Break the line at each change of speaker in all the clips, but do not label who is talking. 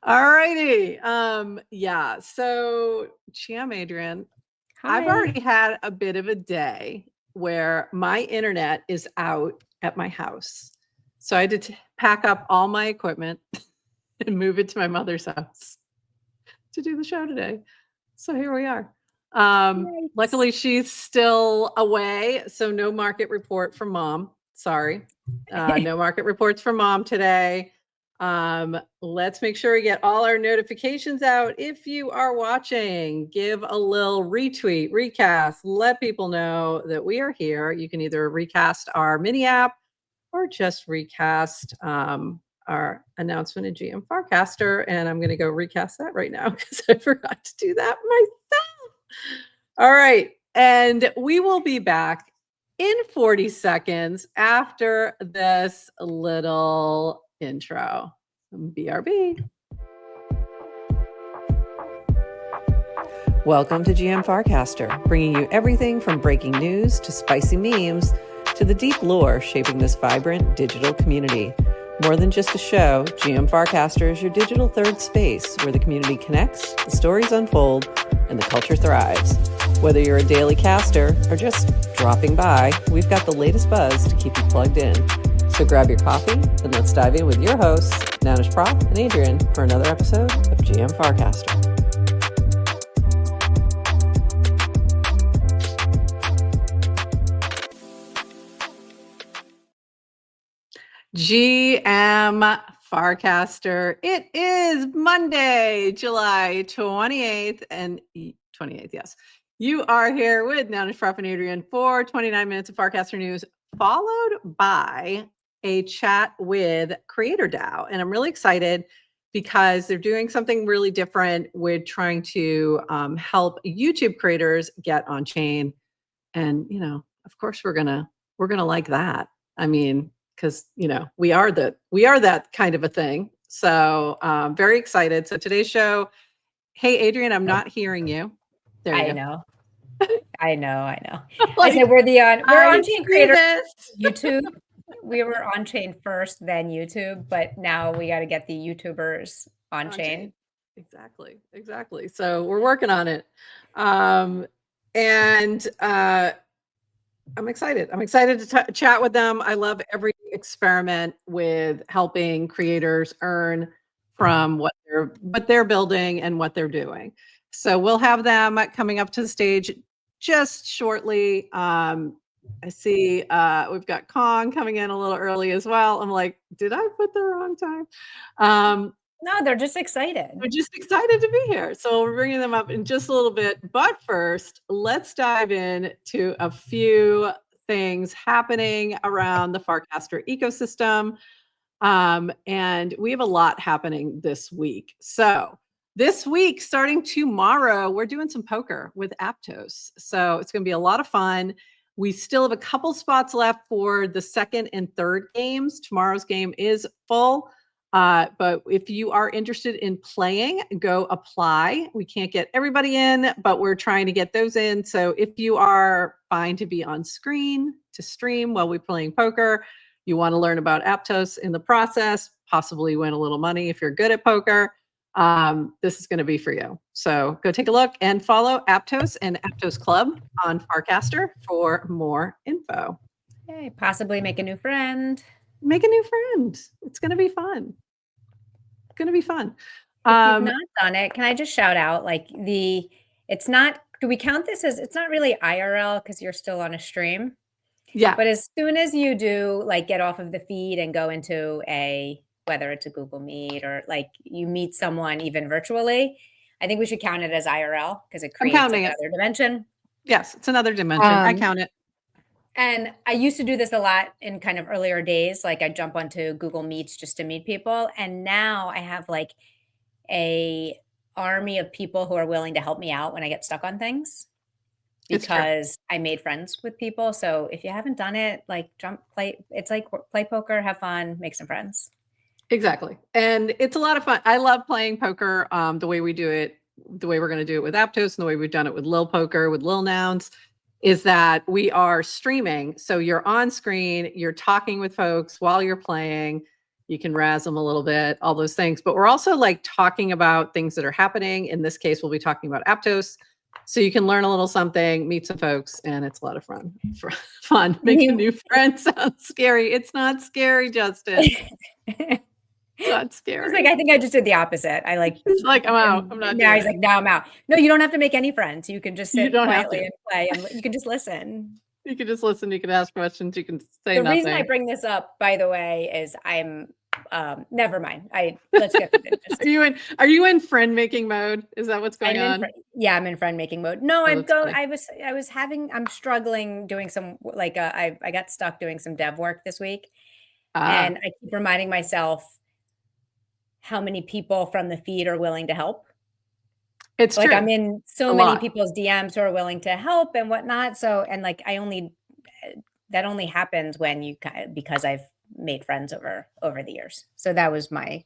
All righty. Yeah. So, Adrian, I've already had a bit of a day where my internet is out at my house. So I had to pack up all my equipment and move it to my mother's house to do the show today. So here we are. Luckily, she's still away. So no market report from mom. Sorry. No market reports from mom today. Let's make sure we get all our notifications out. If you are watching, give a little retweet, recast, let people know that we are here. You can either recast our mini app or just recast our announcement in GM Farcaster. And I'm going to go recast that right now because I forgot to do that myself. All right. And we will be back in 40 seconds after this little intro. BRB. Welcome to GM Farcaster, bringing you everything from breaking news to spicy memes to the deep lore shaping this vibrant digital community. More than just a show, GM Farcaster is your digital third space where the community connects, the stories unfold, and the culture thrives. Whether you're a daily caster or just dropping by, we've got the latest buzz to keep you plugged in. So grab your coffee and let's dive in with your hosts, Nanish Prof and Adrian, for another episode of GM Farcaster. GM Farcaster. It is Monday, July 28th and 28th, yes. You are here with Nanish Prof and Adrian for 29 minutes of Farcaster news, followed by a chat with CreatorDAO. And I'm really excited because they're doing something really different with trying to help YouTube creators get on chain. And, you know, of course we're gonna like that. I mean, because we are that kind of a thing. So very excited. So today's show. Hey, Adrian, I'm not hearing you. There you
go. I know. Like, I said we're Onchain Creator YouTube. We were Onchain first, then YouTube, but now we got to get the YouTubers on chain.
Exactly. So we're working on it. I'm excited. I'm excited to chat with them. I love every experiment with helping creators earn from what they're building and what they're doing. So we'll have them coming up to the stage just shortly. I see we've got Kong coming in a little early as well. I'm like, did I put the wrong time?
No, they're just excited.
They're just excited to be here. So we're bringing them up in just a little bit. But first, let's dive in to a few things happening around the Farcaster ecosystem. And we have a lot happening this week. So this week, starting tomorrow, we're doing some poker with Aptos. So it's going to be a lot of fun. We still have a couple spots left for the second and third games. Tomorrow's game is full. But if you are interested in playing, go apply. We can't get everybody in, but we're trying to get those in. So if you are fine to be on screen to stream while we're playing poker, you want to learn about Aptos in the process, possibly win a little money if you're good at poker, this is going to be for you. So go take a look and follow Aptos and Aptos Club on Farcaster for more info.
Hey, possibly make a new friend.
Make a new friend. It's going to be fun. It's going to be fun.
If you've not done it, can I just shout out, like, it's not, do we count this as, it's not really IRL because you're still on a stream?
Yeah.
But as soon as you do, like, get off of the feed and go into whether it's a Google Meet or like you meet someone even virtually, I think we should count it as IRL because it creates another dimension.
Yes, it's another dimension. I count it.
And I used to do this a lot in kind of earlier days. Like I'd jump onto Google Meets just to meet people. And now I have like a army of people who are willing to help me out when I get stuck on things because I made friends with people. So if you haven't done it, like play. It's like play poker, have fun, make some friends.
Exactly. And it's a lot of fun. I love playing poker the way we do it, the way we're going to do it with Aptos and the way we've done it with Lil Poker, with Lil Nouns. Is that we are streaming. So you're on screen, you're talking with folks while you're playing. You can razz them a little bit, all those things. But we're also like talking about things that are happening. In this case, we'll be talking about Aptos. So you can learn a little something, meet some folks, and it's a lot of fun. Make a new friend sounds scary. It's not scary, Justin. It's not scary.
He's like, I think I just did the opposite. I like,
it's like, I'm out. I'm not
now he's like, now I'm out. No, you don't have to make any friends. You can just sit quietly and play, and you can just listen.
You can just listen. You can ask questions. You can say nothing.
The reason I bring this up, by the way, is I'm never mind. Let's get to this.
Are you in friend making mode? Is that what's going on?
Yeah, I'm in friend making mode. No, I'm struggling doing some like I got stuck doing some dev work this week, and I keep reminding myself how many people from the feed are willing to help.
It's
like
true.
I'm in so many people's DMs who are willing to help and whatnot. So, and like that only happens when because I've made friends over the years. So that was my.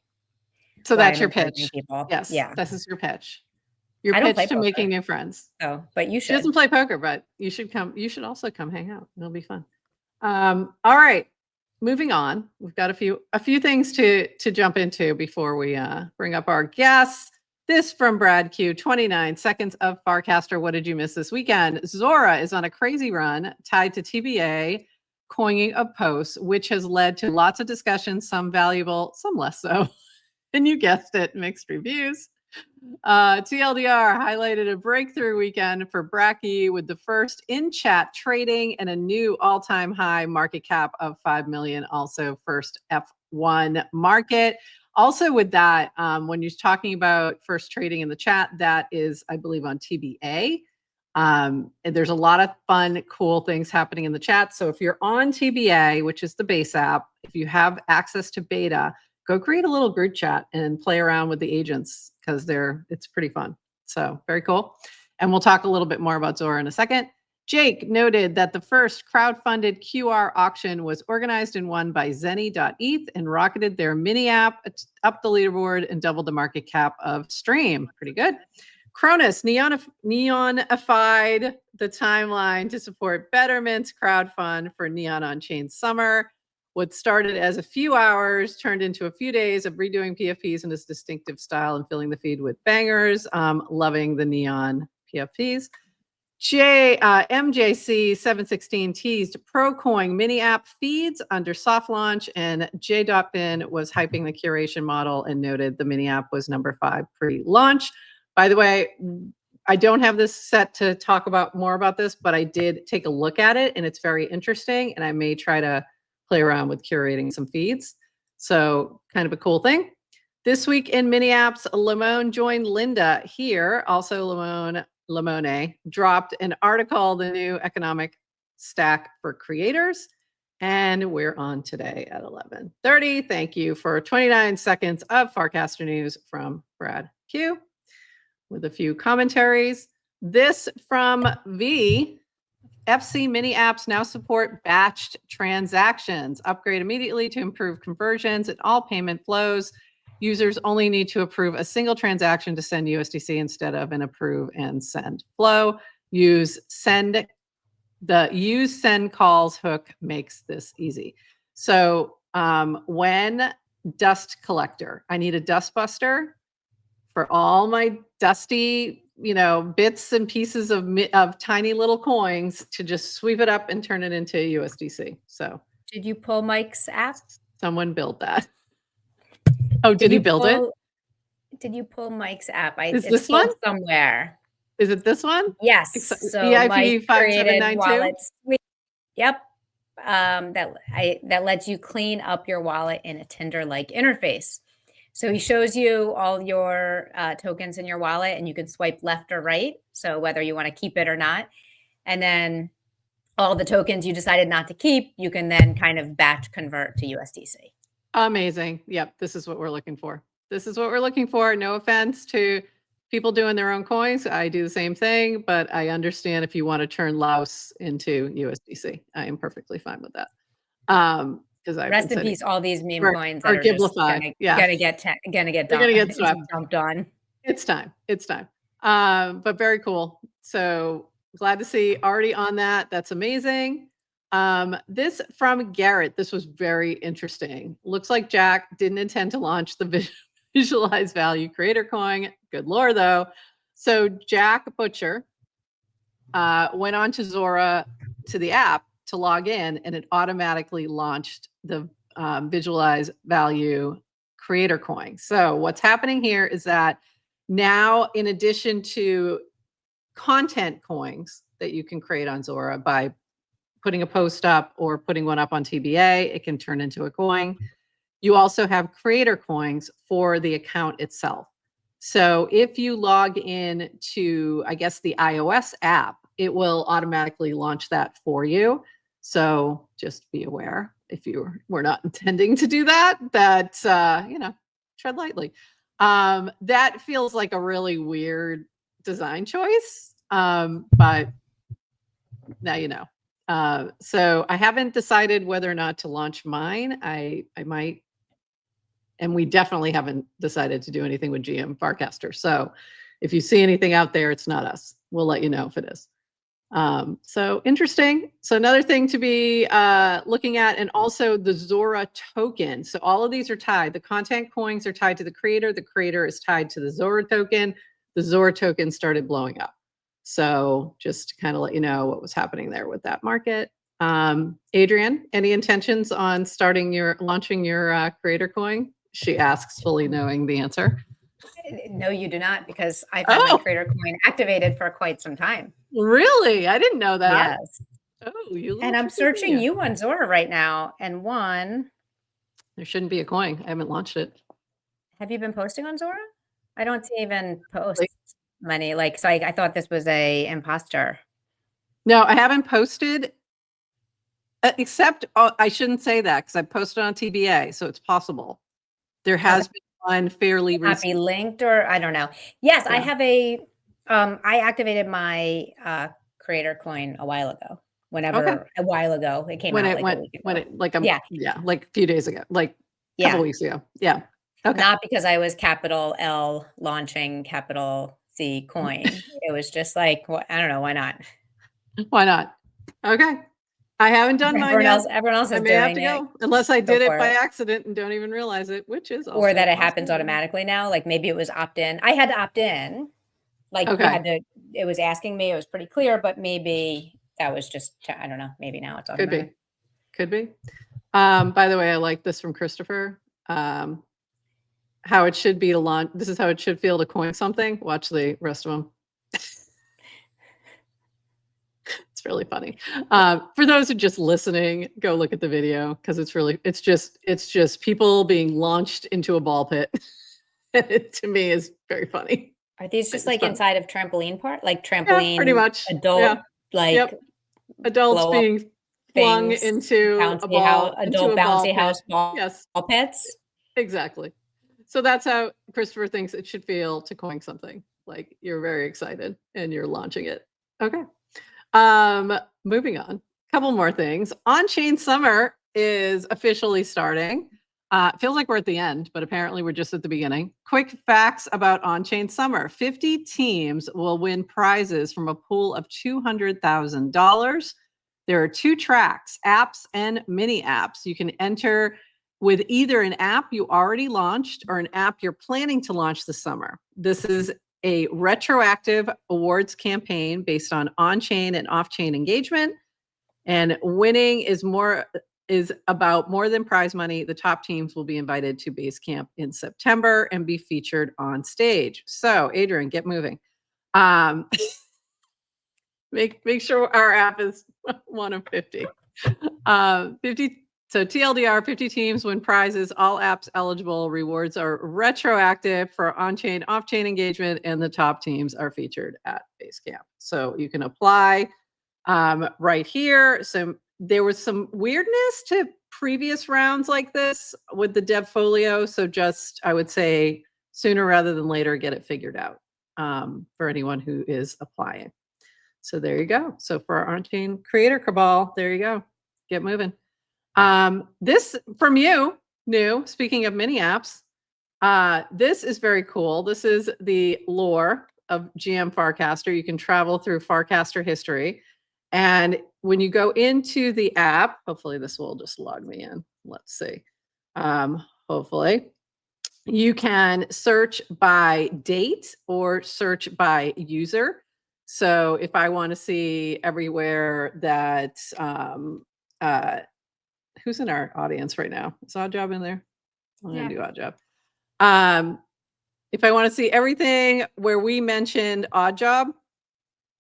So that's your pitch. Yes. Yeah. This is your pitch. Your pitch to making new friends.
Oh, but you should.
She doesn't play poker, but you should come. You should also come hang out. It'll be fun. All right. Moving on. We've got a few things to jump into before we bring up our guests. This from Brad Q, 29 seconds of Farcaster. What did you miss this weekend? Zora is on a crazy run tied to TBA coining of posts, which has led to lots of discussions, some valuable, some less so. And you guessed it, mixed reviews. TLDR highlighted a breakthrough weekend for Bracky with the first in-chat trading and a new all-time high market cap of 5 million, also first F1 market. Also with that, when you're talking about first trading in the chat, that is, I believe, on TBA. And there's a lot of fun, cool things happening in the chat. So if you're on TBA, which is the base app, if you have access to beta, go create a little group chat and play around with the agents because it's pretty fun. So very cool. And we'll talk a little bit more about Zora in a second. Jake noted that the first crowdfunded QR auction was organized and won by Zenny.eth and rocketed their mini app up the leaderboard and doubled the market cap of Stream. Pretty good. Cronus neonified the timeline to support Betterment's crowdfund for Neon Onchain Summer. What started as a few hours turned into a few days of redoing PFPs in his distinctive style and filling the feed with bangers. Loving the neon PFPs. MJC716 teased ProCoin mini app feeds under soft launch, and J.Bin was hyping the curation model and noted the mini app was number 5 pre-launch. By the way, I don't have this set to talk about more about this, but I did take a look at it and it's very interesting, and I may try to play around with curating some feeds. So kind of a cool thing. This week in mini apps, Limone joined Linda here. Also Limone dropped an article, the new economic stack for creators. And we're on today at 11:30. Thank you for 29 seconds of Farcaster news from Brad Q with a few commentaries. This from V. FC mini apps now support batched transactions. Upgrade immediately to improve conversions and all payment flows. Users only need to approve a single transaction to send USDC instead of an approve and send flow. Use send calls hook makes this easy. So when dust collector, I need a dust buster for all my dusty bits and pieces of tiny little coins to just sweep it up and turn it into USDC. So
did you pull Mike's app?
Someone built that. Oh, did he build it?
Did you pull Mike's app?
Is this one
somewhere?
Is it this one?
Yes. So EIP5792. Yep. That lets you clean up your wallet in a Tinder-like interface. So he shows you all your tokens in your wallet, and you can swipe left or right. So whether you want to keep it or not. And then all the tokens you decided not to keep, you can then kind of batch convert to USDC.
Amazing. Yep. This is what we're looking for. No offense to people doing their own coins. I do the same thing, but I understand if you want to turn Laos into USDC. I am perfectly fine with that.
Rest in peace, all these meme coins that are just gonna get dumped on.
It's time. But very cool. So glad to see already on that. That's amazing. This from Garrett. This was very interesting. Looks like Jack didn't intend to launch the visualize value creator coin. Good lore though. So Jack Butcher went on to Zora to the app to log in, and it automatically launched the visualize value creator coin. So what's happening here is that now, in addition to content coins that you can create on Zora by putting a post up or putting one up on TBA, it can turn into a coin. You also have creator coins for the account itself. So if you log in to, I guess, the iOS app, it will automatically launch that for you. So just be aware if you were not intending to do that, you know, tread lightly. That feels like a really weird design choice, but now you know. So I haven't decided whether or not to launch mine. I might, and we definitely haven't decided to do anything with GM Farcaster. So if you see anything out there, it's not us. We'll let you know if it is. So interesting. So another thing to be looking at, and also the Zora token. So all of these are tied. The content coins are tied to the creator. The creator is tied to the Zora token. The Zora token started blowing up. So just to kind of let you know what was happening there with that market. Adrian, any intentions on launching your creator coin? She asks, fully knowing the answer.
No, you do not, because I've had my creator coin activated for quite some time.
Really? I didn't know that.
Yes.
Oh, you.
And I'm searching you on Zora right now, and one.
There shouldn't be a coin. I haven't launched it.
Have you been posting on Zora? I don't see even posts money. Like, so I thought this was a imposter.
No, I haven't posted. Except I shouldn't say that because I posted on TBA, so it's possible. There has been one fairly recent.
Not be linked, or I don't know. Yes, yeah. I have a. I activated my creator coin a while ago. A while ago, it came out like a week ago.
Like a few days ago, like a couple weeks ago. Yeah. Okay.
Not because I was capital L launching capital C coin. It was just like, I don't know, why not?
Why not? Okay. I haven't done mine yet.
Everyone else is doing it.
I may have to go, unless I did it by accident and don't even realize it, which is also
or that it happens automatically now. Like maybe it was opt-in. I had to opt in. Like you had to. It was asking me. It was pretty clear, but maybe that was just. I don't know. Maybe now it's automatic.
Could be. By the way, I like this from Christopher. How it should be to launch. This is how it should feel to coin something. Watch the rest of them. It's really funny. For those who are just listening, go look at the video because it's just people being launched into a ball pit. It to me is very funny.
Are these just like inside of trampoline park, like trampoline?
Yeah, pretty much.
Adult,
adults being flung into a ball,
bouncy house ball pits.
Exactly. So that's how Christopher thinks it should feel to coin something. Like you're very excited and you're launching it. Okay. Moving on. Couple more things. Onchain Summer is officially starting. It feels like we're at the end, but apparently we're just at the beginning. Quick facts about Onchain Summer. 50 teams will win prizes from a pool of $200,000. There are 2 tracks, apps and mini apps. You can enter with either an app you already launched or an app you're planning to launch this summer. This is a retroactive awards campaign based on on-chain and off-chain engagement. And winning is about more than prize money. The top teams will be invited to base camp in September and be featured on stage. So Adrian, get moving. Make sure our app is one of 50. 50. So TLDR, 50 teams win prizes, all apps eligible. Rewards are retroactive for on-chain, off-chain engagement, and the top teams are featured at Basecamp. So you can apply right here. So there was some weirdness to previous rounds like this with the Devfolio. So just, I would say, sooner rather than later, get it figured out for anyone who is applying. So there you go. So for our on-chain creator cabal, there you go. Get moving. This from you, new, speaking of mini apps, this is very cool. This is the lore of GM Farcaster. You can travel through Farcaster history. And when you go into the app, hopefully this will just log me in. Let's see. Hopefully you can search by date or search by user. So if I want to see everywhere that, who's in our audience right now? Is Odd Job in there? I'm going to do Odd Job. If I want to see everything where we mentioned Odd Job,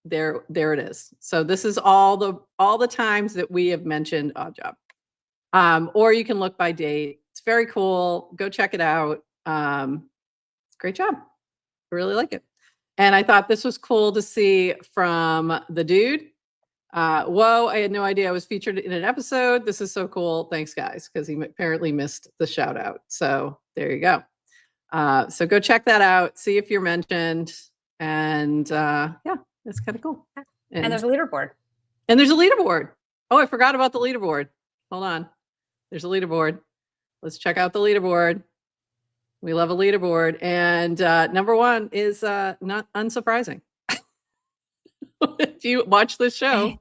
there it is. So this is all the times that we have mentioned Odd Job. Or you can look by date. It's very cool. Go check it out. Great job. I really like it. And I thought this was cool to see from the dude. Whoa, I had no idea I was featured in an episode. This is so cool. Thanks, guys, because he apparently missed the shout out. So there you go. So go check that out. See if you're mentioned. And yeah, that's kind of cool.
And there's a leaderboard.
And there's a leaderboard. Oh, I forgot about the leaderboard. Hold on. There's a leaderboard. Let's check out the leaderboard. We love a leaderboard. And number one is not unsurprising. If you watch this show,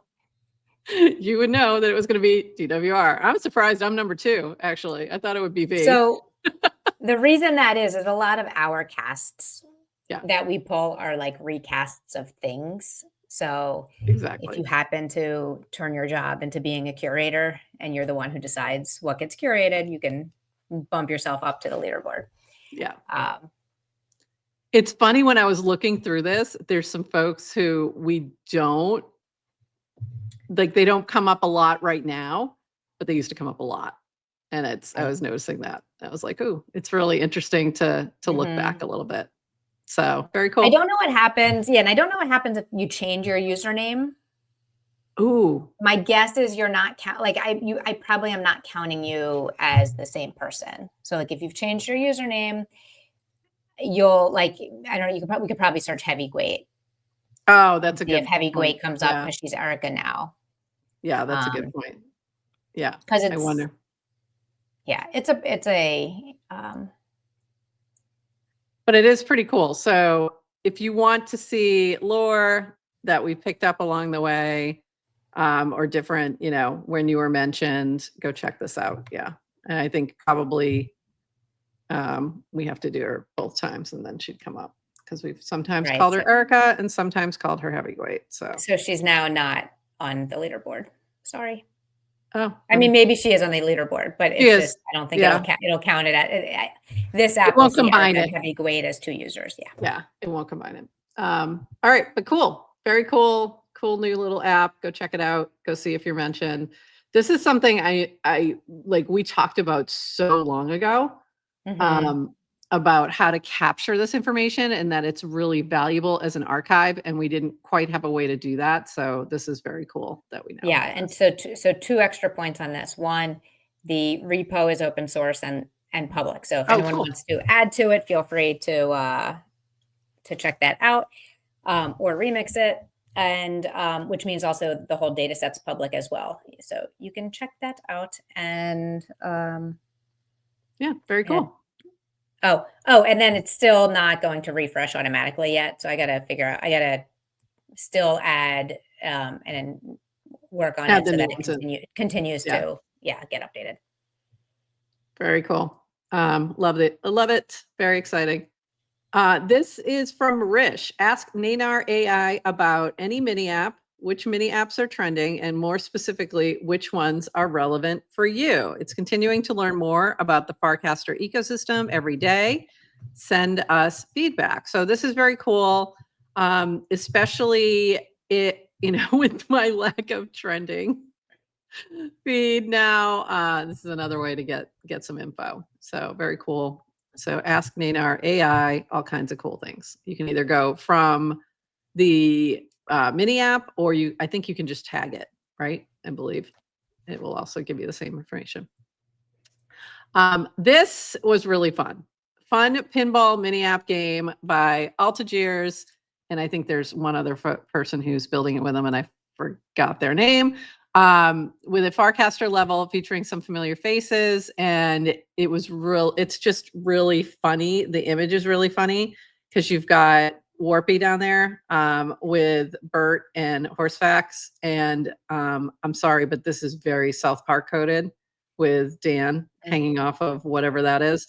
you would know that it was going to be DWR. I'm surprised I'm number 2, actually. I thought it would be V.
So the reason that is a lot of our casts that we pull are like recasts of things. So
exactly,
if you happen to turn your job into being a curator and you're the one who decides what gets curated, you can bump yourself up to the leaderboard.
Yeah. It's funny, when I was looking through this, there's some folks who we don't, like, they don't come up a lot right now, but they used to come up a lot. And I was noticing that. I was like, ooh, it's really interesting to look back a little bit. So very cool.
I don't know what happens. Yeah. And I don't know what happens if you change your username.
Ooh.
My guess is you're not I probably am not counting you as the same person. So like if you've changed your username, you'll like, I don't know, we could probably search Heavyweight.
Oh, that's a good
if Heavyweight
point.
comes up because she's Erica now.
Yeah, that's a good point. Yeah.
Because
I wonder.
Yeah, it's a
but it is pretty cool. So if you want to see lore that we picked up along the way, or different, when you were mentioned, go check this out. Yeah. And I think probably we have to do her both times and then she'd come up, because we've sometimes called her Erica and sometimes called her Heavyweight. So
she's now not on the leaderboard. Sorry.
Oh,
I mean, maybe she is on the leaderboard, but it's just, I don't think it'll count it at this app.
It won't combine it.
Heavyweight as 2 users. Yeah.
Yeah. It won't combine it. All right. But cool. Very cool. Cool new little app. Go check it out. Go see if you're mentioned. This is something I like, we talked about so long ago, about how to capture this information and that it's really valuable as an archive. And we didn't quite have a way to do that. So this is very cool that we know.
Yeah. And so 2 extra points on this. One, the repo is open source and public. So if anyone wants to add to it, feel free to check that out, or remix it. And which means also the whole data set's public as well. So you can check that out. And
yeah, very cool.
And then it's still not going to refresh automatically yet. So I got to still add and then work on it so that it continues to get updated.
Very cool. Loved it. I love it. Very exciting. This is from Rish. Ask Neynar AI about any mini app, which mini apps are trending, and more specifically, which ones are relevant for you. It's continuing to learn more about the Farcaster ecosystem every day. Send us feedback. So this is very cool, especially with my lack of trending feed now. This is another way to get some info. So very cool. So ask Neynar AI, all kinds of cool things. You can either go from the mini app, or I think you can just tag it, right? I believe it will also give you the same information. This was really fun. Fun pinball mini app game by Altagiers. And I think there's one other person who's building it with them, and I forgot their name. With a Farcaster level featuring some familiar faces, and it's just really funny. The image is really funny because you've got Warpee down there with Bert and Horsefacts. And I'm sorry, but this is very South Park coded with Dan hanging off of whatever that is.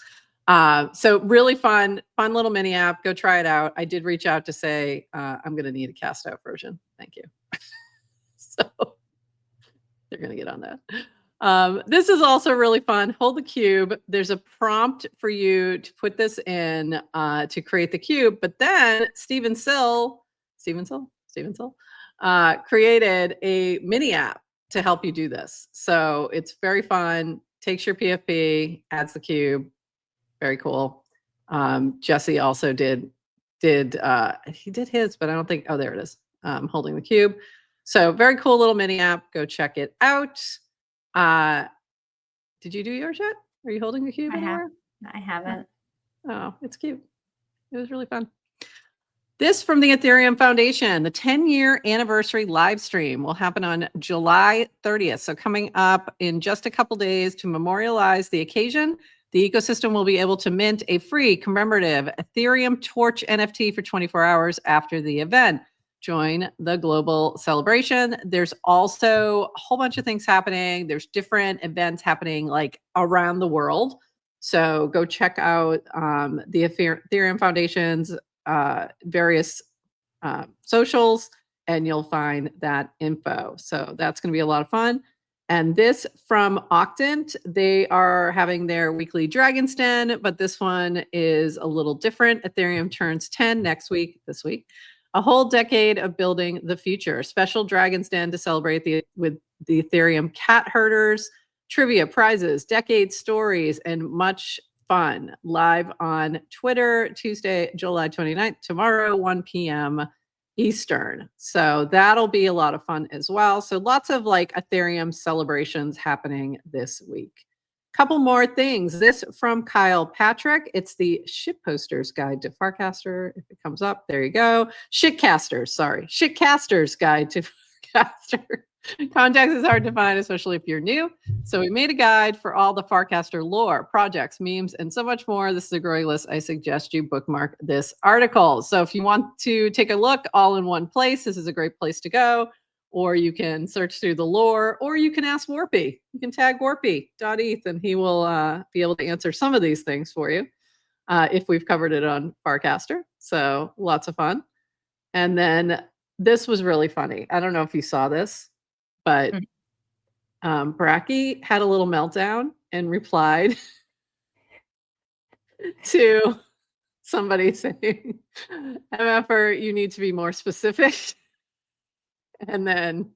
So really fun little mini app. Go try it out. I did reach out to say, I'm going to need a cast out version. Thank you. So they're going to get on that. This is also really fun. Hold the cube. There's a prompt for you to put this in to create the cube. But then Steven Sill created a mini app to help you do this. So it's very fun. Takes your PFP, adds the cube. Very cool. Jesse also did he did his, but I don't think, oh, there it is. Holding the cube. So very cool little mini app. Go check it out. Did you do yours yet? Are you holding the cube anywhere?
I haven't.
Oh, it's cute. It was really fun. This from the Ethereum Foundation, the 10-year anniversary live stream will happen on July 30th. So coming up in just a couple days to memorialize the occasion, the ecosystem will be able to mint a free commemorative Ethereum Torch NFT for 24 hours after the event. Join the global celebration. There's also a whole bunch of things happening. There's different events happening like around the world. So go check out the Ethereum Foundation's various socials, and you'll find that info. So that's going to be a lot of fun. And this from Octant, they are having their weekly Dragon's Den, but this one is a little different. Ethereum turns 10 this week. A whole decade of building the future. Special Dragon's Den to celebrate with the Ethereum cat herders, trivia, prizes, decade stories, and much fun. Live on Twitter, Tuesday, July 29th, tomorrow, 1 p.m. Eastern. So that'll be a lot of fun as well. So lots of like Ethereum celebrations happening this week. Couple more things. This from Kyle Patrick. It's the Shitposter's Guide to Farcaster. If it comes up, there you go. Shitcaster's Guide to Farcaster. Context is hard to find, especially if you're new. So we made a guide for all the Farcaster lore, projects, memes, and so much more. This is a growing list. I suggest you bookmark this article. So if you want to take a look all in one place, this is a great place to go. Or you can search through the lore, or you can ask Warpee. You can tag Warpee.eth, and he will be able to answer some of these things for you if we've covered it on Farcaster. So lots of fun. And then this was really funny. I don't know if you saw this, but Bracky had a little meltdown and replied to somebody saying, MFR, you need to be more specific. And then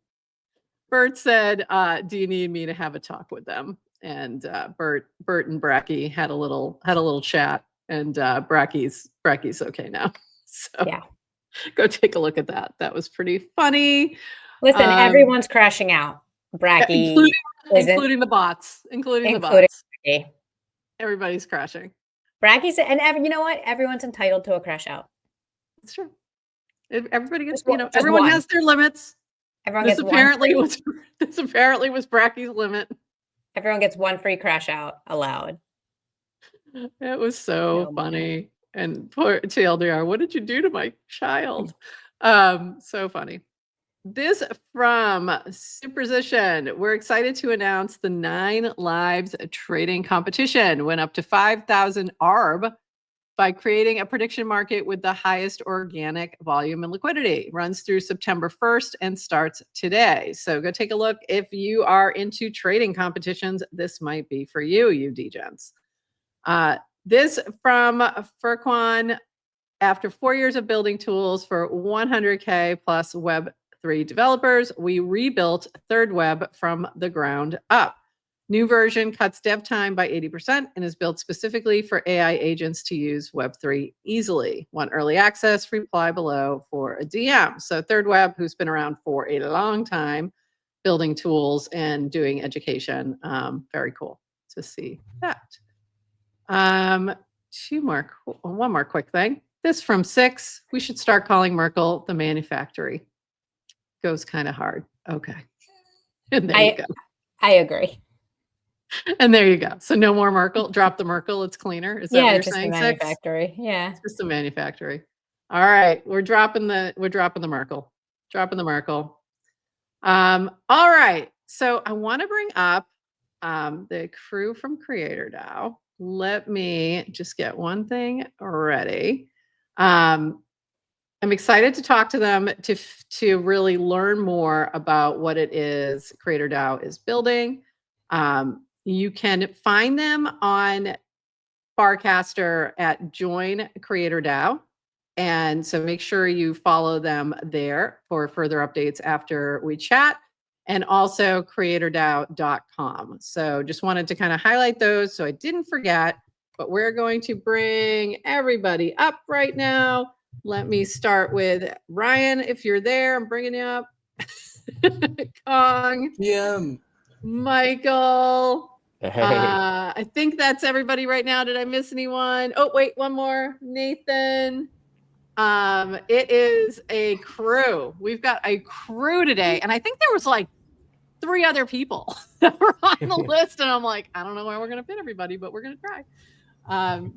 Bert said, do you need me to have a talk with them? And Bert and Bracky had a little chat, and Bracky's okay now. So yeah, go take a look at that. That was pretty funny.
Listen, everyone's crashing out. Bracky,
including the bots, including the bots. Bracky. Everybody's crashing.
Bracky's, and you know what? Everyone's entitled to a crash out.
It's true. Everybody gets, everyone has their limits.
Everyone
this
gets
apparently was Bracky's limit.
Everyone gets one free crash out allowed.
It was so funny. And poor TLDR, what did you do to my child? So funny. This from Superposition. We're excited to announce the 9 Lives trading competition went up to 5,000 ARB by creating a prediction market with the highest organic volume and liquidity. Runs through September 1st and starts today. So go take a look. If you are into trading competitions, this might be for you, you degens. This from Furquan. After 4 years of building tools for 100K plus web3 developers, we rebuilt Third Web from the ground up. New version cuts dev time by 80% and is built specifically for AI agents to use Web3 easily. Want early access? Reply below for a DM. So Third Web, who's been around for a long time, building tools and doing education. Very cool to see that. One more quick thing. This from 6. We should start calling Merkle the manufactory. Goes kind of hard. Okay. And there you go.
I agree.
And there you go. So no more Merkle. Drop the Merkle. It's cleaner. Is that what you're
just
saying?
A manufactory. 6? Yeah.
It's just a manufactory. All right, we're dropping the Merkle. Dropping the Merkle. All right, so I want to bring up the crew from CreatorDAO. Let me just get one thing ready. I'm excited to talk to them to really learn more about what it is CreatorDAO is building. You can find them on Farcaster at Join CreatorDAO. And so make sure you follow them there for further updates after we chat, and also CreatorDAO.com. So just wanted to kind of highlight those so I didn't forget, but we're going to bring everybody up right now. Let me start with Ryan, if you're there, I'm bringing you up. Kong. Michael.
Hey.
I think that's everybody right now. Did I miss anyone? Oh, wait, one more. Nathan. It is a crew. We've got a crew today. And I think there was like 3 other people that were on the list. And I'm like, I don't know where we're going to fit everybody, but we're going to try.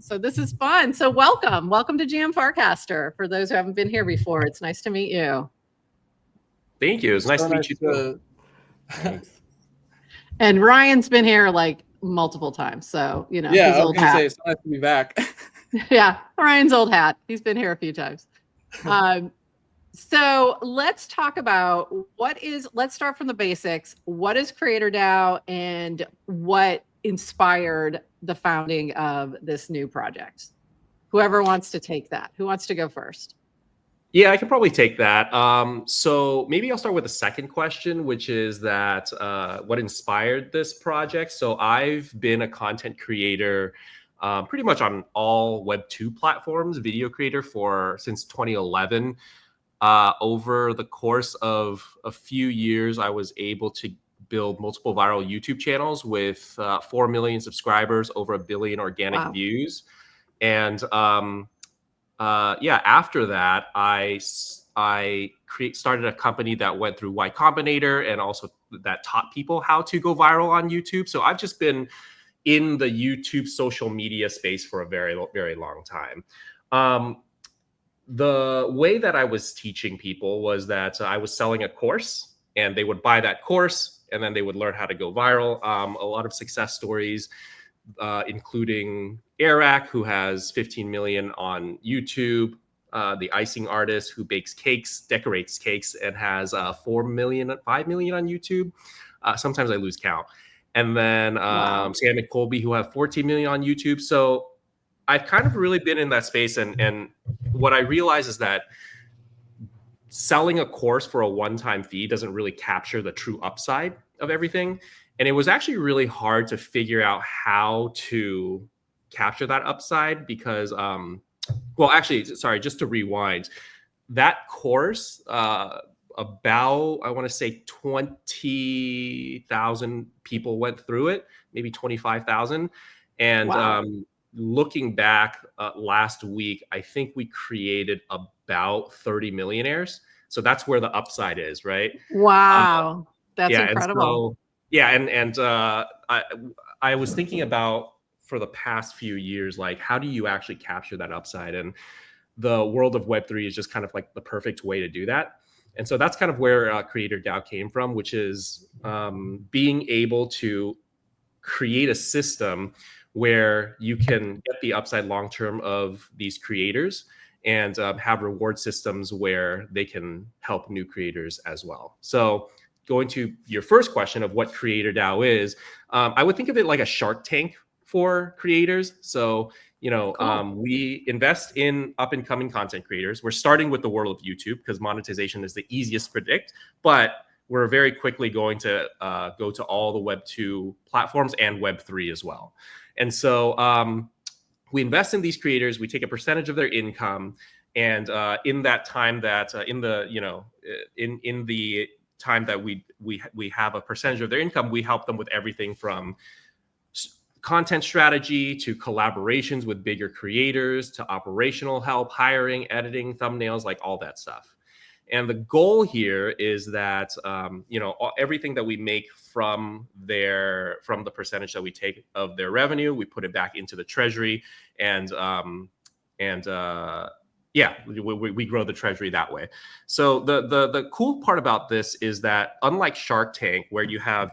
So this is fun. So welcome. Welcome to Jam Farcaster. For those who haven't been here before, it's nice to meet you.
Thank you. It's nice to meet you too.
Thanks.
And Ryan's been here like multiple times. So, you know,
yeah,
his
I was
old
gonna
hat.
say it's nice to be back.
Yeah, Ryan's old hat. He's been here a few times. So let's talk about let's start from the basics. What is CreatorDAO and what inspired the founding of this new project? Whoever wants to take that. Who wants to go first?
Yeah, I can probably take that. So maybe I'll start with the second question, which is that what inspired this project? So I've been a content creator pretty much on all web2 platforms, video creator since 2011. Over the course of a few years, I was able to build multiple viral YouTube channels with 4 million subscribers, over 1 billion organic views. And after that, I started a company that went through Y Combinator and also that taught people how to go viral on YouTube. So I've just been in the YouTube social media space for a very, very long time. The way that I was teaching people was that I was selling a course and they would buy that course and then they would learn how to go viral. A lot of success stories, including Eric, who has 15 million on YouTube, the icing artist who bakes cakes, decorates cakes, and has 5 million on YouTube. Sometimes I lose count. And then Sam and Colby, who have 14 million on YouTube. So I've kind of really been in that space. And what I realize is that selling a course for a one-time fee doesn't really capture the true upside of everything. And it was actually really hard to figure out how to capture that upside because, well, actually, sorry, just to rewind, that course, about, I want to say 20,000 people went through it, maybe 25,000. And looking back last week, I think we created about 30 millionaires. So that's where the upside is, right?
Wow. That's incredible.
And so, I was thinking about for the past few years, like, how do you actually capture that upside? And the world of Web3 is just kind of like the perfect way to do that. And so that's kind of where CreatorDAO came from, which is being able to create a system where you can get the upside long-term of these creators and have reward systems where they can help new creators as well. So going to your first question of what CreatorDAO is, I would think of it like a Shark Tank for creators. So, you know, we invest in up and coming content creators. We're starting with the world of YouTube because monetization is the easiest to predict, but we're very quickly going to go to all the Web2 platforms and Web3 as well. And so we invest in these creators, we take a percentage of their income, and in that time that in the time that we have a percentage of their income, we help them with everything from content strategy to collaborations with bigger creators to operational help, hiring, editing, thumbnails, like all that stuff. And the goal here is that everything that we make from the percentage that we take of their revenue, we put it back into the treasury, and Yeah, we grow the treasury that way. So the cool part about this is that unlike Shark Tank, where you have,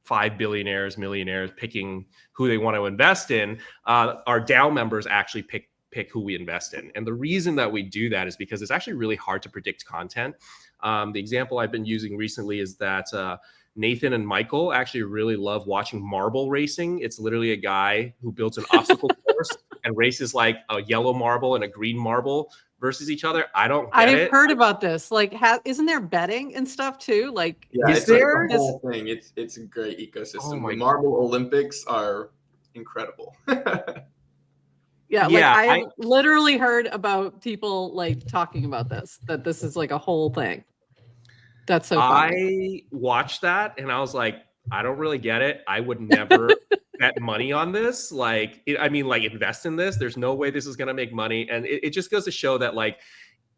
5 billionaires, millionaires picking who they want to invest in, our DAO members actually pick who we invest in. And the reason that we do that is because it's actually really hard to predict content. The example I've been using recently is that Nathan and Michael actually really love watching marble racing. It's literally a guy who builds an obstacle course and races like a yellow marble and a green marble versus each other. I don't get it.
I've heard about this. Like, isn't there betting and stuff too? Like,
Yeah,
is
it's
there
like the whole thing? It's a great ecosystem.
Oh my
The Marble Olympics are incredible.
Yeah,
Yeah,
like I've literally heard about people like talking about this, that this is like a whole thing. That's so funny.
I watched that and I was like, I don't really get it. I would never bet money on this. Like, invest in this. There's no way this is going to make money. And it just goes to show that, like,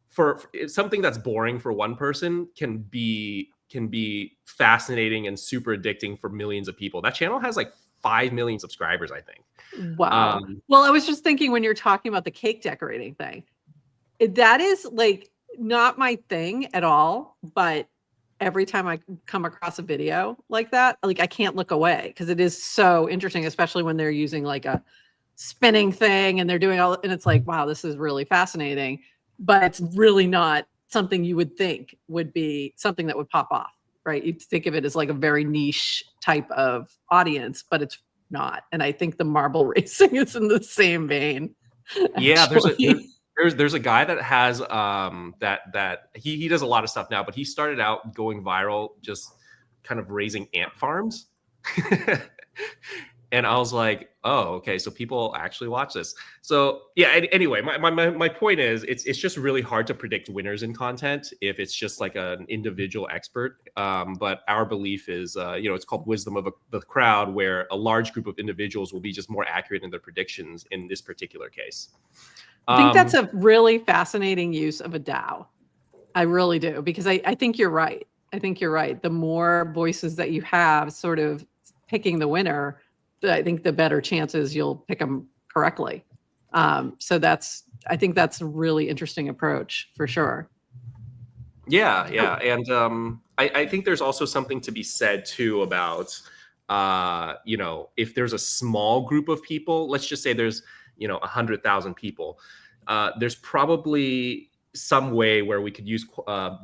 for something that's boring for one person can be fascinating and super addicting for millions of people. That channel has like 5 million subscribers, I think.
Wow. Well, I was just thinking when you're talking about the cake decorating thing, that is like not my thing at all, but every time I come across a video like that, like I can't look away because it is so interesting, especially when they're using like a spinning thing and they're doing all, and it's like, wow, this is really fascinating, but it's really not something you would think would be something that would pop off, right? You'd think of it as like a very niche type of audience, but it's not. And I think the marble racing is in the same vein.
Yeah, there's a guy that has that he does a lot of stuff now, but he started out going viral just kind of raising ant farms. And I was like, oh, okay, so people actually watch this. So yeah, anyway, my point is it's just really hard to predict winners in content if it's just like an individual expert. But our belief is, it's called wisdom of the crowd, where a large group of individuals will be just more accurate in their predictions in this particular case.
I think that's a really fascinating use of a DAO. I really do, because I think you're right. I think you're right. The more voices that you have sort of picking the winner, I think the better chances you'll pick them correctly. So I think that's a really interesting approach for sure.
Yeah. And I think there's also something to be said too about, if there's a small group of people, let's just say there's, 100,000 people, there's probably some way where we could use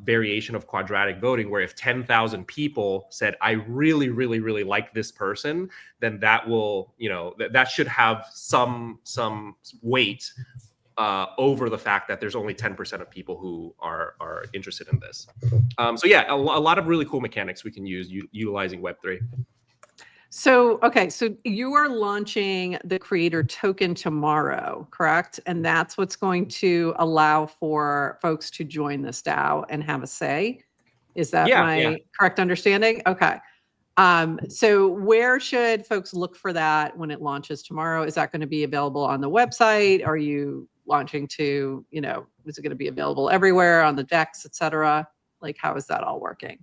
variation of quadratic voting, where if 10,000 people said, I really, really, really like this person, then that will, that should have some weight over the fact that there's only 10% of people who are interested in this. So yeah, a lot of really cool mechanics we can use utilizing Web3.
So, okay, so you are launching the creator token tomorrow, correct? And that's what's going to allow for folks to join this DAO and have a say. Is that my correct understanding? Okay. So where should folks look for that when it launches tomorrow? Is that going to be available on the website? Are you launching to, is it going to be available everywhere on the DEX, et cetera? Like, how is that all working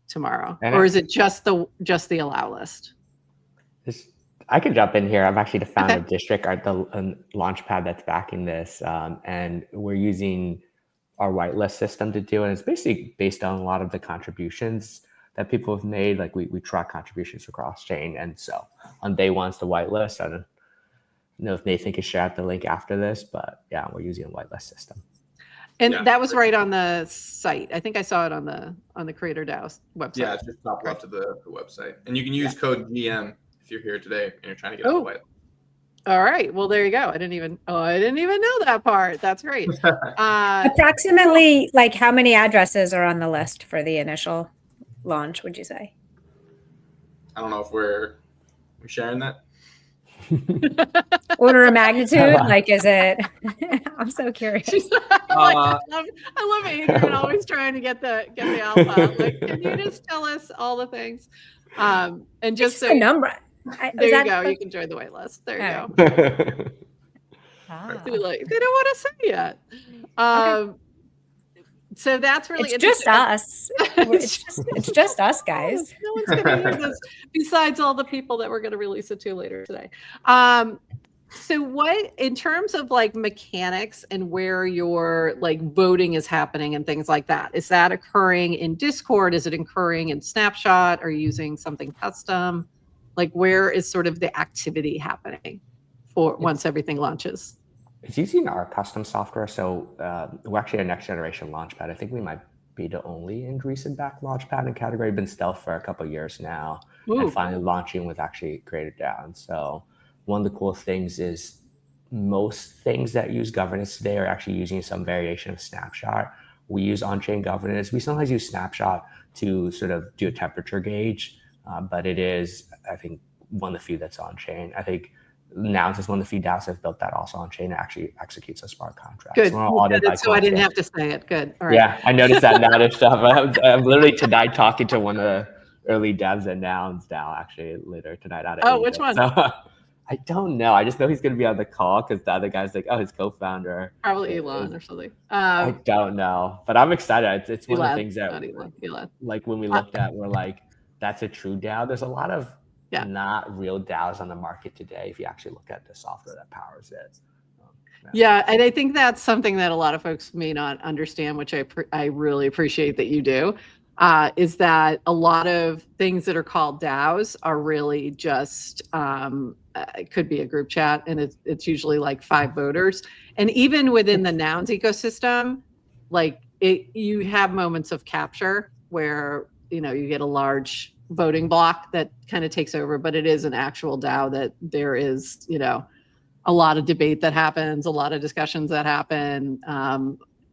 tomorrow? Or is it just the allow list?
I can jump in here. I've actually founded District, the launch pad that's backing this, and we're using our whitelist system to do it. And it's basically based on a lot of the contributions that people have made. Like we track contributions across chain, and so on day one, it's the whitelist. I don't know if Nathan can share out the link after this, but yeah, we're using a whitelist system.
And that was right on the site. I think I saw it on the CreatorDAO website.
Yeah, it's just top left of the website. And you can use code GM if you're here today and you're trying to get on the white.
All right. Well, there you go. I didn't even know that part. That's great.
Approximately, like, how many addresses are on the list for the initial launch, would you say?
I don't know if we're sharing that.
Order of magnitude, like, is it? I'm so curious.
I love Adrian always trying to get the alpha. Like, can you just tell us all the things? And just
so a number.
There you go. You can join the wait list. There you go. They don't want to say yet. So that's really
it's
interesting.
Just us. It's just us, guys.
No one's going to hear this besides all the people that we're going to release it to later today. So what, in terms of like mechanics and where your like voting is happening and things like that, is that occurring in Discord? Is it occurring in Snapshot? Are you using something custom? Like where is sort of the activity happening for once everything launches?
It's using our custom software. So we're actually a next generation launchpad. I think we might be the only in recent back launchpad in category. Been stealth for a couple of years now.
Ooh.
And finally launching with actually CreatorDAO. And so one of the cool things is most things that use governance today are actually using some variation of Snapshot. We use on-chain governance. We sometimes use Snapshot to sort of do a temperature gauge, but it is, I think, one of the few that's on-chain. I think now it's one of the few DAOs have built that also on chain, actually executes a smart contract.
Good.
So,
so I didn't have to say it. Good. All right.
Yeah, I noticed that now there's stuff. I'm literally tonight talking to one of the early devs at Nouns DAO actually later tonight out of Asia.
Which one?
So, I don't know. I just know he's going to be on the call because the other guy's like, oh, his co-founder.
Probably Elon or something.
I don't know, but I'm excited. It's one
Elon,
of the things that,
Elon.
like when we looked at, we're like, that's a true DAO. There's a lot of not real DAOs on the market today if you actually look at the software that powers it.
Yeah, and I think that's something that a lot of folks may not understand, which I really appreciate that you do, is that a lot of things that are called DAOs are really just, it could be a group chat, and it's usually like 5 voters. And even within the Nouns ecosystem, like you have moments of capture where, you know, you get a large voting block that kind of takes over, but it is an actual DAO that there is, you know, a lot of debate that happens, a lot of discussions that happen,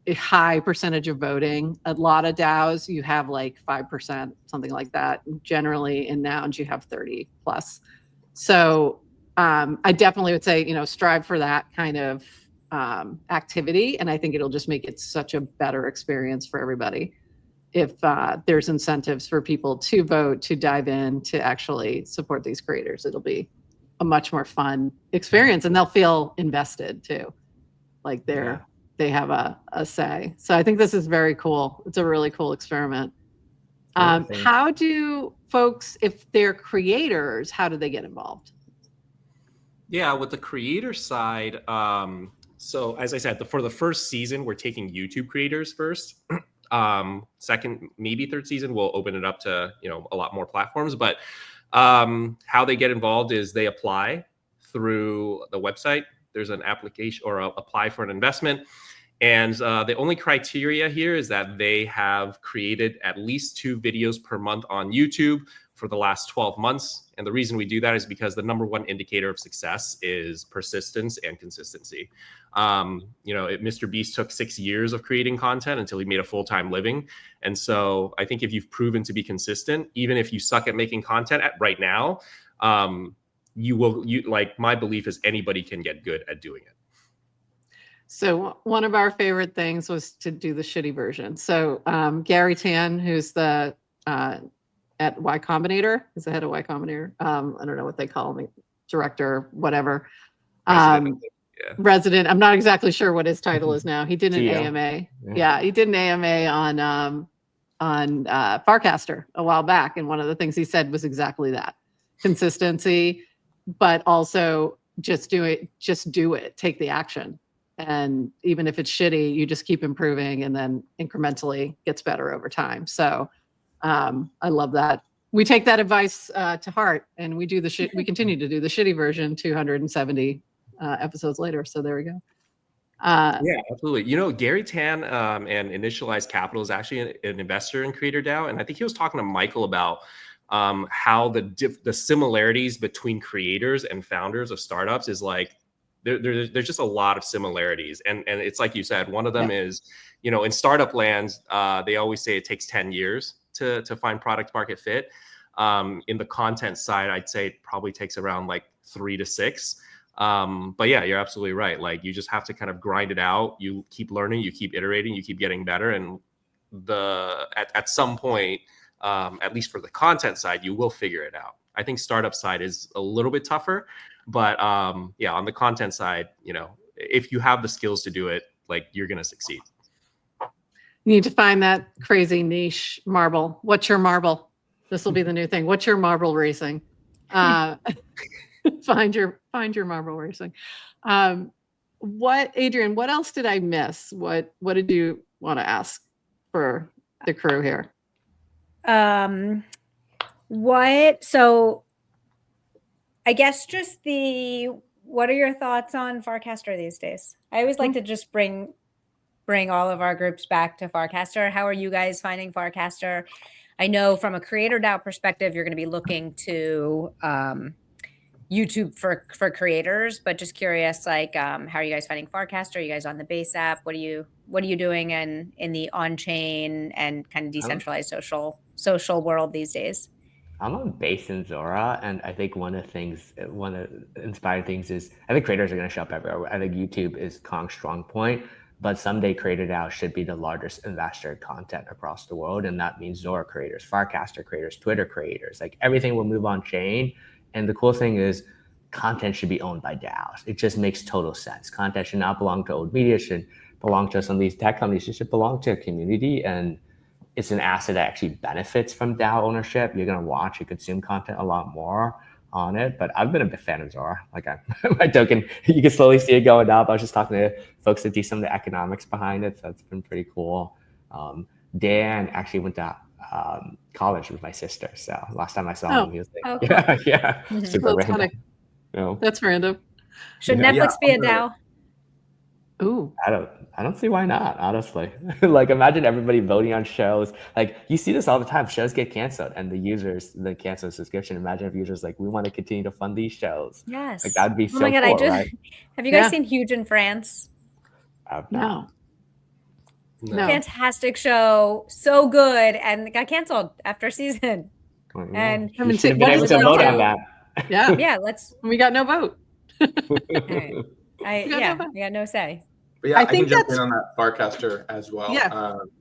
a high percentage of voting. A lot of DAOs, you have like 5%, something like that. Generally in Nouns, you have 30 plus. So I definitely would say, you know, strive for that kind of activity. And I think it'll just make it such a better experience for everybody. If there's incentives for people to vote, to dive in, to actually support these creators, it'll be a much more fun experience, and they'll feel invested too. Like they have a say. So I think this is very cool. It's a really cool experiment. How do folks, if they're creators, how do they get involved?
Yeah, with the creator side, so as I said, for the first season, we're taking YouTube creators first. Second, maybe third season, we'll open it up to, you know, a lot more platforms. But how they get involved is they apply through the website. There's an application or apply for an investment. And the only criteria here is that they have created at least 2 videos per month on YouTube for the last 12 months. And the reason we do that is because the #1 indicator of success is persistence and consistency. You know, Mr. Beast took 6 years of creating content until he made a full-time living. And so I think if you've proven to be consistent, even if you suck at making content right now, like my belief is anybody can get good at doing it.
So one of our favorite things was to do the shitty version. So Gary Tan, who's the at Y Combinator, is the head of Y Combinator. I don't know what they call him, director, whatever. Resident. I'm not exactly sure what his title is now. He did an AMA. Yeah, he did an AMA on Farcaster a while back, and one of the things he said was exactly that: consistency, but also just do it, take the action. And even if it's shitty, you just keep improving, and then incrementally gets better over time. So I love that. We take that advice to heart, and we do we continue to do the shitty version 270 episodes later. So there we go.
Yeah, absolutely. You know, Gary Tan and Initialized Capital is actually an investor in CreatorDAO. And I think he was talking to Michael about how the similarities between creators and founders of startups is like, there's just a lot of similarities. And it's like you said, one of them is, you know, in startup land, they always say it takes 10 years to find product market fit. In the content side, I'd say it probably takes around like 3 to 6. But yeah, you're absolutely right. Like you just have to kind of grind it out. You keep learning, you keep iterating, you keep getting better. And at some point, at least for the content side, you will figure it out. I think startup side is a little bit tougher, but yeah, on the content side, you know, if you have the skills to do it, like you're going to succeed.
You need to find that crazy niche marble. What's your marble? This will be the new thing. What's your marble racing? find your marble racing. Adrian, what else did I miss? What did you want to ask for the crew here?
So I guess just what are your thoughts on Farcaster these days? I always like to just bring all of our groups back to Farcaster. How are you guys finding Farcaster? I know from a CreatorDAO perspective, you're going to be looking to YouTube for creators, but just curious, like, how are you guys finding Farcaster? Are you guys on the base app? What are you doing in the on-chain and kind of decentralized social world these days?
I'm on base in Zora, and I think one of the inspiring things is I think creators are going to show up everywhere. I think YouTube is Kong's strong point, but someday CreatorDAO should be the largest investor in content across the world, and that means Zora creators, Farcaster creators, Twitter creators, like everything will move on chain. And the cool thing is content should be owned by DAOs. It just makes total sense. Content should not belong to old media, should belong to some of these tech companies. It should belong to a community, and it's an asset that actually benefits from DAO ownership. You're going to watch and consume content a lot more on it. But I've been a big fan of Zora. Like my token, you can slowly see it going up. I was just talking to folks that do some of the economics behind it. So it's been pretty cool. Dan actually went to college with my sister. So last time I saw him, he was like,
cool.
yeah. Super
That's
random.
funny. That's random.
Should Netflix be a DAO?
Ooh,
I don't see why not, honestly. Like imagine everybody voting on shows. Like you see this all the time. Shows get canceled and the cancel subscription. Imagine if users like, we want to continue to fund these shows.
Yes.
Like that'd be so
my God,
cool, right?
Have you guys seen Huge in France?
no.
Fantastic show. So good. And got canceled after a season.
Well,
And
you should have been able to vote on that.
Yeah.
Yeah,
we got no vote.
I got no say.
But yeah, I
think
can jump in on that Farcaster as well.
Yeah.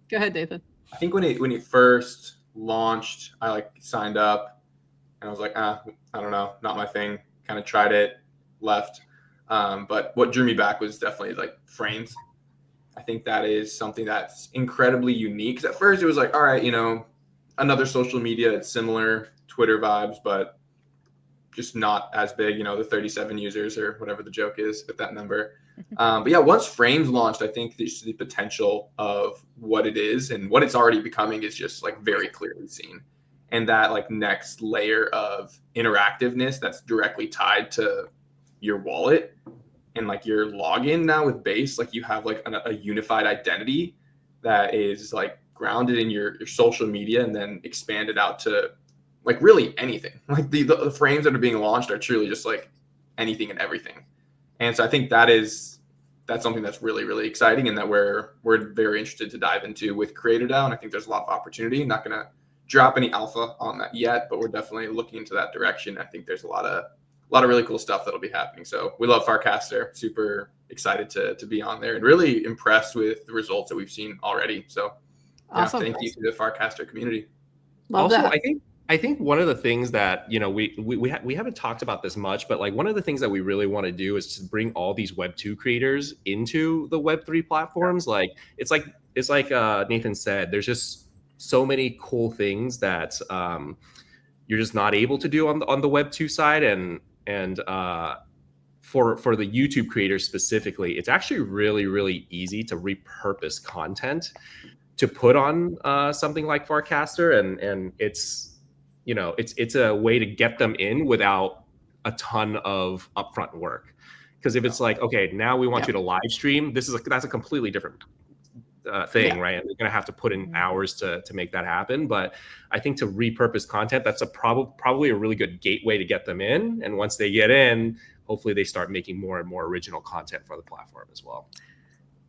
Go ahead, Nathan.
I think when it first launched, I like signed up and I was like, I don't know, not my thing. Kind of tried it, left. But what drew me back was definitely like frames. I think that is something that's incredibly unique. 'Cause at first it was like, all right, another social media, it's similar Twitter vibes, but just not as big, the 37 users or whatever the joke is with that number. But yeah, once frames launched, I think the potential of what it is and what it's already becoming is just like very clearly seen. And that like next layer of interactiveness that's directly tied to your wallet and like your login now with Base, like you have like a unified identity that is like grounded in your social media and then expanded out to like really anything. Like the frames that are being launched are truly just like anything and everything. And so I think that's something that's really, really exciting and that we're very interested to dive into with CreatorDAO. And I think there's a lot of opportunity. I'm not going to drop any alpha on that yet, but we're definitely looking into that direction. I think there's a lot of really cool stuff that'll be happening. So we love Farcaster, super excited to be on there and really impressed with the results that we've seen already. So
awesome.
Thank you to the Farcaster community.
Love that.
I think one of the things that, we haven't talked about this much, but like one of the things that we really want to do is to bring all these web2 creators into the web3 platforms. Like it's like Nathan said, there's just so many cool things that you're just not able to do on the web2 side. And for the YouTube creators specifically, it's actually really, really easy to repurpose content to put on something like Farcaster, and it's a way to get them in without a ton of upfront work. Because if it's like, okay, now we want you to live stream, that's a completely different thing, right? And you're going to have to put in hours to make that happen. But I think to repurpose content, that's probably a really good gateway to get them in. And once they get in, hopefully they start making more and more original content for the platform as well.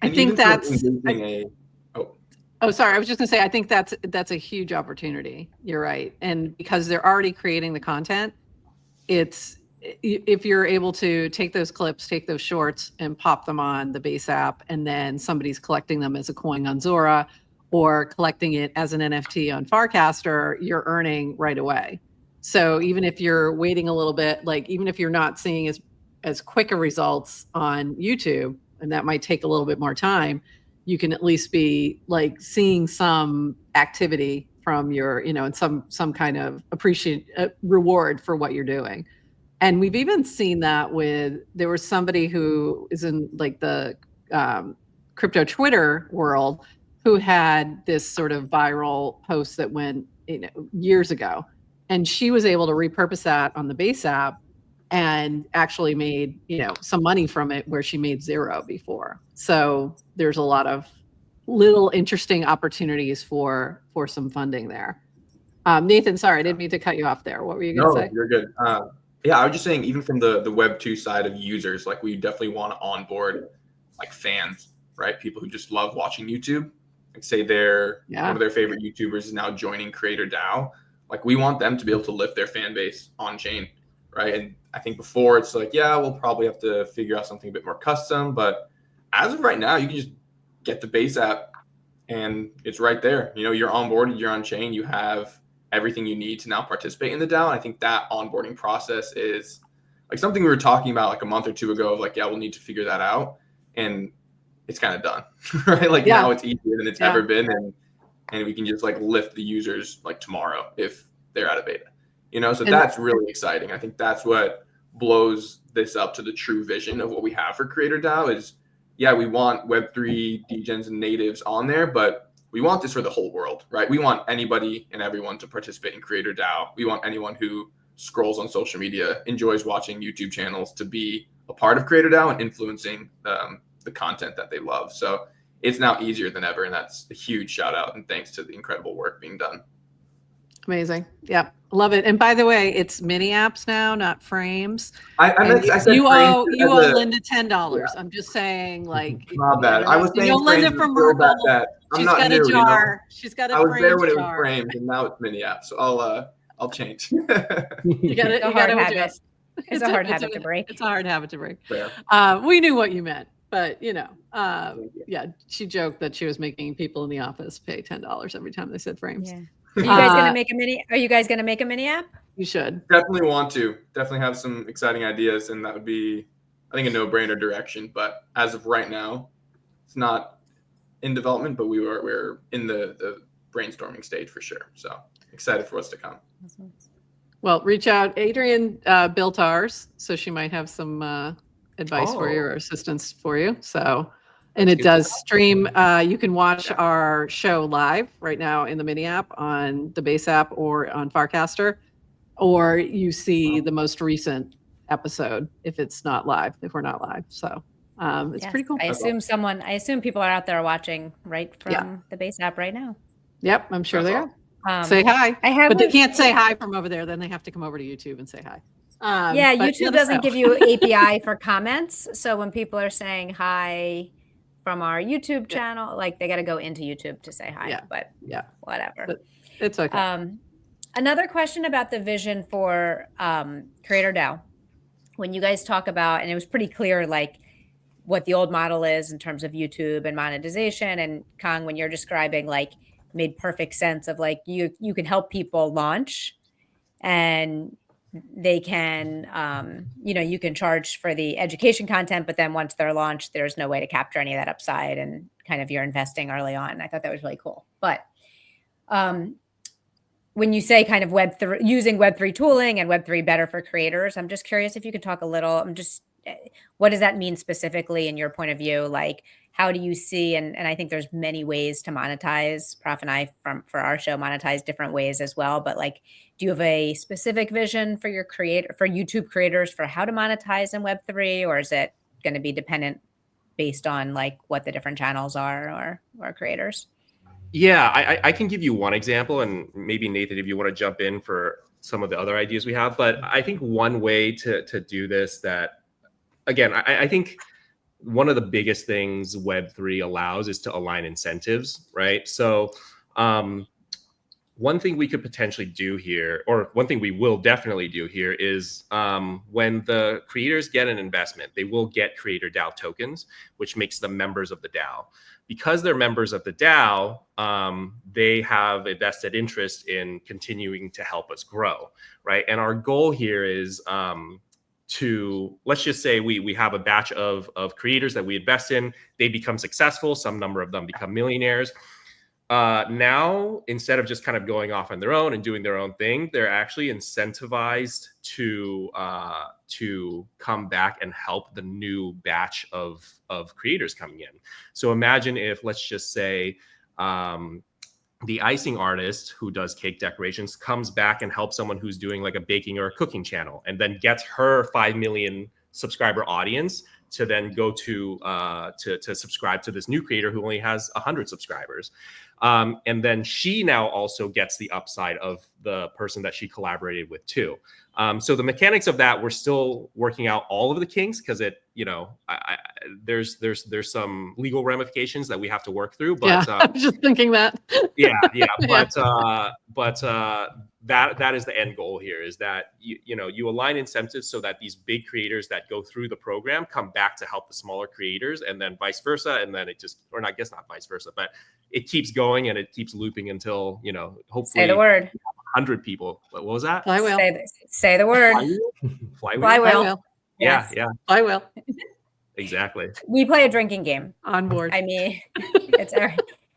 I think that's. Oh, sorry. I was just gonna say, I think that's a huge opportunity. You're right. And because they're already creating the content, if you're able to take those clips, take those shorts and pop them on the Base app, and then somebody's collecting them as a coin on Zora or collecting it as an NFT on Farcaster, you're earning right away. So even if you're waiting a little bit, like even if you're not seeing as quick a results on YouTube, and that might take a little bit more time, you can at least be like seeing some activity from your, and some kind of reward for what you're doing. And we've even seen that there was somebody who is in like the crypto Twitter world who had this sort of viral post that went years ago. And she was able to repurpose that on the base app and actually made, some money from it where she made zero before. So there's a lot of little interesting opportunities for some funding there. Nathan, sorry, I didn't mean to cut you off there. What were you going to say?
No, you're good. Yeah, I was just saying, even from the web2 side of users, like we definitely want to onboard like fans, right? People who just love watching YouTube. Like say one of their favorite YouTubers is now joining CreatorDAO. Like we want them to be able to lift their fan base on chain, right? And I think before it's like, yeah, we'll probably have to figure out something a bit more custom. But as of right now, you can just get the base app and it's right there. You're onboarded, you're on chain, you have everything you need to now participate in the DAO. And I think that onboarding process is like something we were talking about like a month or two ago of like, yeah, we'll need to figure that out. And it's kind of done, right? Like now it's easier than it's ever been. And we can just like lift the users like tomorrow if they're out of beta, so that's really exciting. I think that's what blows this up to the true vision of what we have for CreatorDAO is, yeah, we want Web3 degens and natives on there, but we want this for the whole world, right? We want anybody and everyone to participate in CreatorDAO. We want anyone who scrolls on social media, enjoys watching YouTube channels to be a part of CreatorDAO and influencing the content that they love. So it's now easier than ever. And that's a huge shout out and thanks to the incredible work being done.
Amazing. Yeah. Love it. And by the way, it's mini apps now, not frames.
I said
you owe
Linda
$10. Yeah. I'm just saying, like,
not bad. I was saying
Linda from Merkle.
She's got a jar.
She's got a
I was there when
jar.
It was framed, and now it's mini apps. So I'll change.
you gotta adjust.
It's a hard habit to break.
It's a hard habit to break. We knew what you meant, but yeah, she joked that she was making people in the office pay $10 every time they said frames.
Yeah. Are you guys gonna make a mini? Are you guys gonna make a mini app?
You should
definitely want to. Definitely have some exciting ideas, and that would be, I think, a no-brainer direction. But as of right now, it's not in development, but we're in the brainstorming stage for sure. So excited for what's to come.
Well, reach out. Adrian built ours, so she might have some advice for you or assistance for you. So. And it does stream. You can watch our show live right now in the mini app on the base app or on Farcaster, or you see the most recent episode if it's not live, if we're not live. So it's pretty cool.
I assume people are out there watching right from the base app right now.
Yep, I'm sure they are. Say hi. But they can't say hi from over there. Then they have to come over to YouTube and say hi.
YouTube doesn't give you API for comments. So when people are saying hi from our YouTube channel, like they got to go into YouTube to say hi, but whatever.
But it's okay.
Another question about the vision for CreatorDAO. When you guys talk about, and it was pretty clear, like what the old model is in terms of YouTube and monetization, and Kong, when you're describing, like made perfect sense of like, you can help people launch and they can, you can charge for the education content, but then once they're launched, there's no way to capture any of that upside and kind of you're investing early on. I thought that was really cool. But when you say kind of Web3, using Web3 tooling and Web3 better for creators, I'm just curious if you could talk a little, what does that mean specifically in your point of view? Like, how do you see, and I think there's many ways to monetize. Prof and I for our show monetize different ways as well, but like, do you have a specific vision for your for YouTube creators for how to monetize in Web3, or is it going to be dependent based on like what the different channels are or creators?
Yeah, I can give you one example, and maybe Nathan, if you want to jump in for some of the other ideas we have. But I think one way to do this that, again, I think one of the biggest things Web3 allows is to align incentives, right? So one thing we could potentially do here, or one thing we will definitely do here, is when the creators get an investment, they will get CreatorDAO tokens, which makes them members of the DAO. Because they're members of the DAO, they have a vested interest in continuing to help us grow, right? And our goal here is to, let's just say we have a batch of creators that we invest in, they become successful, some number of them become millionaires. Now, instead of just kind of going off on their own and doing their own thing, they're actually incentivized to come back and help the new batch of creators coming in. So imagine if, let's just say, the icing artist who does cake decorations comes back and helps someone who's doing like a baking or a cooking channel, and then gets her 5 million subscriber audience to then go to subscribe to this new creator who only has 100 subscribers. And then she now also gets the upside of the person that she collaborated with too. So the mechanics of that, we're still working out all of the kinks, because it, there's some legal ramifications that we have to work through. But
I was just thinking that.
yeah. But that is the end goal here, is that you align incentives so that these big creators that go through the program come back to help the smaller creators, and then vice versa. And then it just, or I guess not vice versa, but it keeps going and it keeps looping until, hopefully
Say the word.
100 people. What was that?
Flywheel.
Say the word.
Flywheel.
Yes.
Yeah.
Flywheel.
Exactly.
We play a drinking game.
On board.
I mean, it's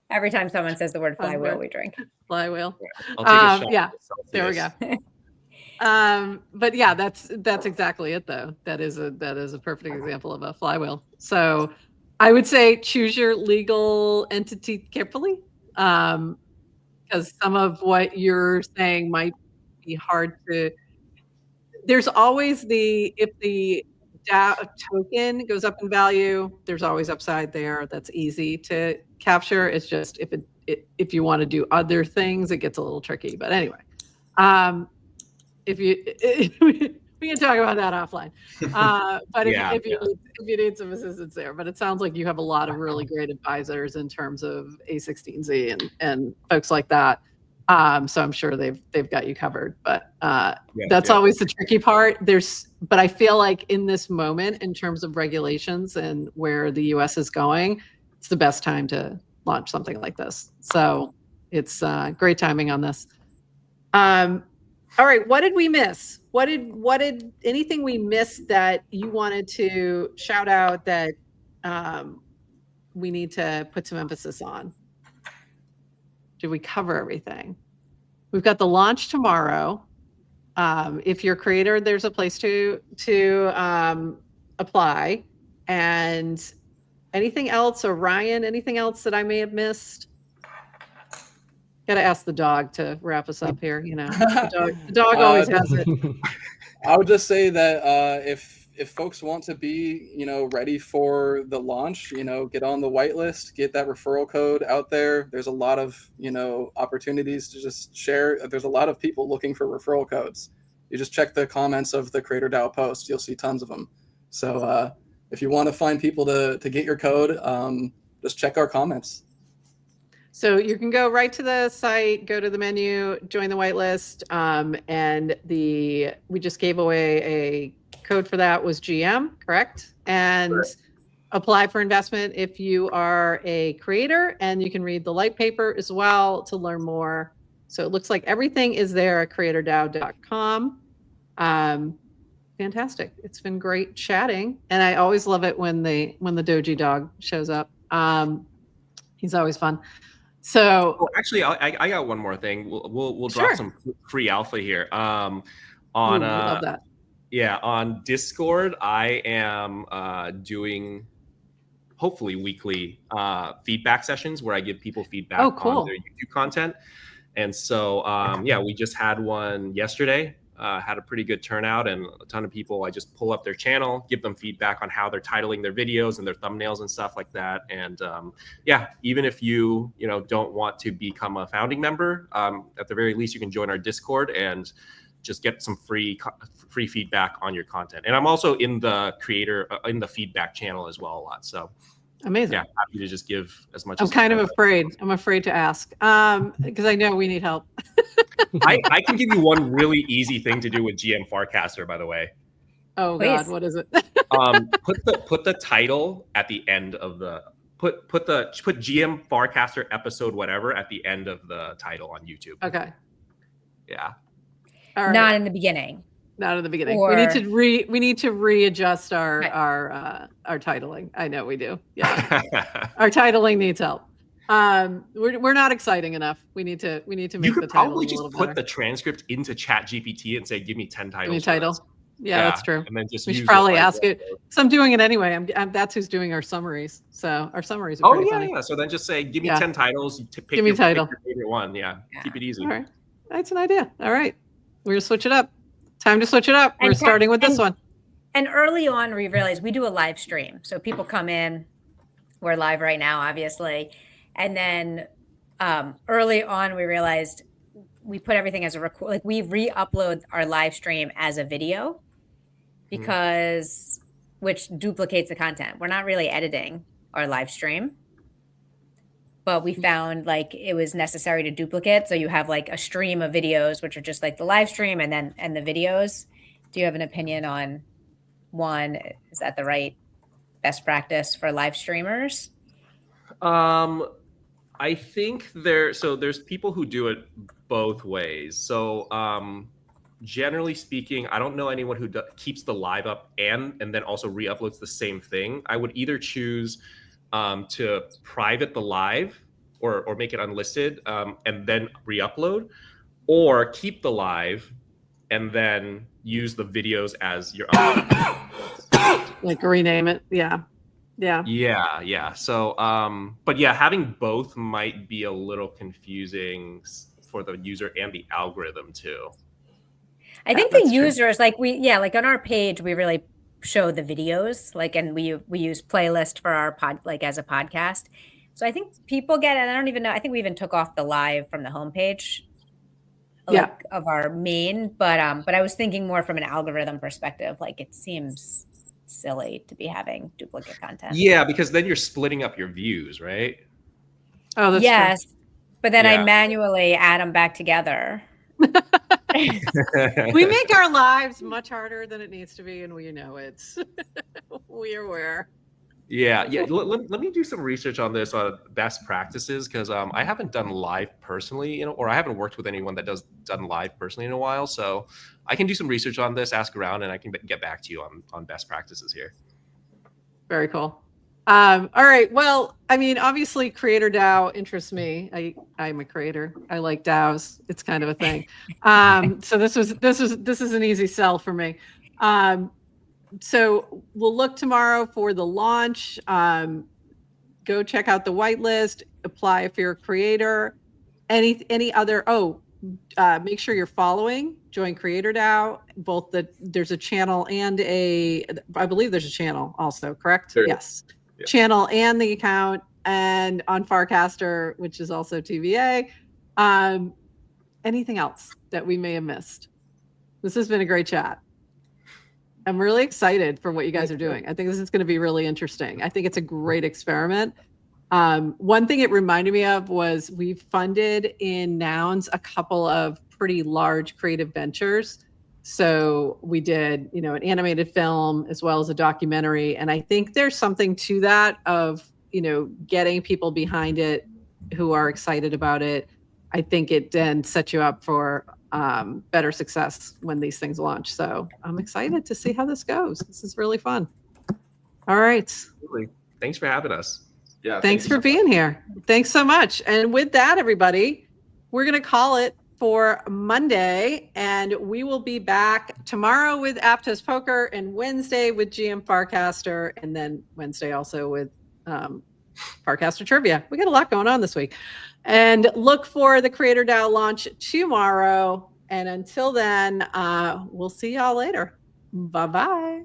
every time someone says the word flywheel, we drink.
Flywheel.
I'll take a shot.
Yeah. There we go. But yeah, that's exactly it though. That is a perfect example of a flywheel. So I would say choose your legal entity carefully, because some of what you're saying might be hard to. There's always if the DAO token goes up in value, there's always upside there. That's easy to capture. It's just if you want to do other things, it gets a little tricky. But anyway, we can talk about that offline. But if you need some assistance there, but it sounds like you have a lot of really great advisors in terms of A16Z and folks like that. So I'm sure they've got you covered, but that's always the tricky part. But I feel like in this moment, in terms of regulations and where the US is going, it's the best time to launch something like this. So it's great timing on this. All right, what did we miss? What did anything we missed that you wanted to shout out that we need to put some emphasis on? Did we cover everything? We've got the launch tomorrow. If you're a creator, there's a place to apply. And anything else, or Ryan, anything else that I may have missed? Got to ask the dog to wrap us up here. The dog always has it.
I would just say that if folks want to be, ready for the launch, get on the whitelist, get that referral code out there. There's a lot of, opportunities to just share. There's a lot of people looking for referral codes. You just check the comments of the CreatorDAO post. You'll see tons of them. So if you want to find people to get your code, just check our comments.
So you can go right to the site, go to the menu, join the whitelist, and we just gave away a code for that was GM, correct? And apply for investment if you are a creator, and you can read the light paper as well to learn more. So it looks like everything is there at CreatorDAO.com. Fantastic. It's been great chatting, and I always love it when the Doji dog shows up. He's always fun. So
actually, I got one more thing. We'll drop some free alpha here.
I love that.
Yeah, on Discord, I am doing hopefully weekly feedback sessions where I give people feedback on their YouTube content. And so, we just had one yesterday. Had a pretty good turnout, and a ton of people. I just pull up their channel, give them feedback on how they're titling their videos and their thumbnails and stuff like that. And even if you don't want to become a founding member, at the very least you can join our Discord and just get some free feedback on your content. And I'm also in the in the feedback channel as well a lot. So
amazing.
Yeah, happy to just give as much.
I'm kind of afraid. I'm afraid to ask because I know we need help.
I can give you one really easy thing to do with GM Farcaster, by the way.
Oh God, what is it?
Put the title at the end of the put GM Farcaster episode whatever at the end of the title on YouTube.
Okay.
Yeah.
All right. Not in the beginning.
Not in the beginning. We need to readjust our titling. I know we do. Yeah. Our titling needs help. We're not exciting enough. We need to make
You
the
could
title
probably
a
just
little
put
better.
the transcript into ChatGPT and say, "Give me 10 titles."
Give me
for this."
title. Yeah, that's true.
And then just
We should
use
probably
our
ask it.
workflow.
So I'm doing it anyway. That's who's doing our summaries. So our summaries are
Oh
pretty
yeah,
funny.
yeah. So then just say, "Give me
Yeah.
10 titles.
Give me title.
Pick your favorite one." Yeah, keep it easy.
All right, that's an idea. All right, we're gonna switch it up. Time to switch it up. We're
And
starting with this one.
And early on, we realized we do a live stream. So people come in, we're live right now, obviously. And then early on, we realized we put everything as a record, like we re-upload our live stream as a video because, which duplicates the content. We're not really editing our live stream, but we found like it was necessary to duplicate. So you have like a stream of videos, which are just like the live stream and the videos. Do you have an opinion on one? Is that the right best practice for live streamers?
I think there's people who do it both ways. So generally speaking, I don't know anyone who keeps the live up and then also re-uploads the same thing. I would either choose to private the live or make it unlisted and then re-upload, or keep the live and then use the videos as your
like rename it. Yeah.
So but yeah, having both might be a little confusing for the user and the algorithm too.
I think the users like like on our page we really show the videos, like, and we use playlist for our pod, like as a podcast. So I think people get it. I don't even know. I think we even took off the live from the homepage like of our main, but I was thinking more from an algorithm perspective. Like it seems silly to be having duplicate content.
Yeah, because then you're splitting up your views, right?
Oh, that's
yes.
true.
But then I manually add them back together.
We make our lives much harder than it needs to be, and we know it. We're aware.
Yeah. Let me do some research on this best practices, because I haven't done live personally, or I haven't worked with anyone that done live personally in a while. So I can do some research on this, ask around, and I can get back to you on best practices here. Very
cool. All right. Well, I mean, obviously, CreatorDAO interests me. I'm a creator. I like DAOs. It's kind of a thing. So this is an easy sell for me. So we'll look tomorrow for the launch. Go check out the whitelist. Apply if you're a creator. Any other? Make sure you're following. Join CreatorDAO. There's a channel and I believe there's a channel also. Correct?
Sure.
Yes. Yeah. Channel and the account, and on Farcaster, which is also TVA. Anything else that we may have missed? This has been a great chat. I'm really excited for what you guys are doing. I think this is going to be really interesting. I think it's a great experiment. One thing it reminded me of was we funded in Nouns a couple of pretty large creative ventures. So we did, an animated film as well as a documentary. And I think there's something to that of, getting people behind it who are excited about it. I think it then sets you up for better success when these things launch. So I'm excited to see how this goes. This is really fun. All right.
Thanks for having us.
Yeah.
Thanks for being here. Thanks so much. And with that, everybody, we're going to call it for Monday, and we will be back tomorrow with Aptos Poker, and Wednesday with GM Farcaster, and then Wednesday also with Farcaster Trivia. We got a lot going on this week. And look for the CreatorDAO launch tomorrow. And until then, we'll see y'all later. Bye-bye.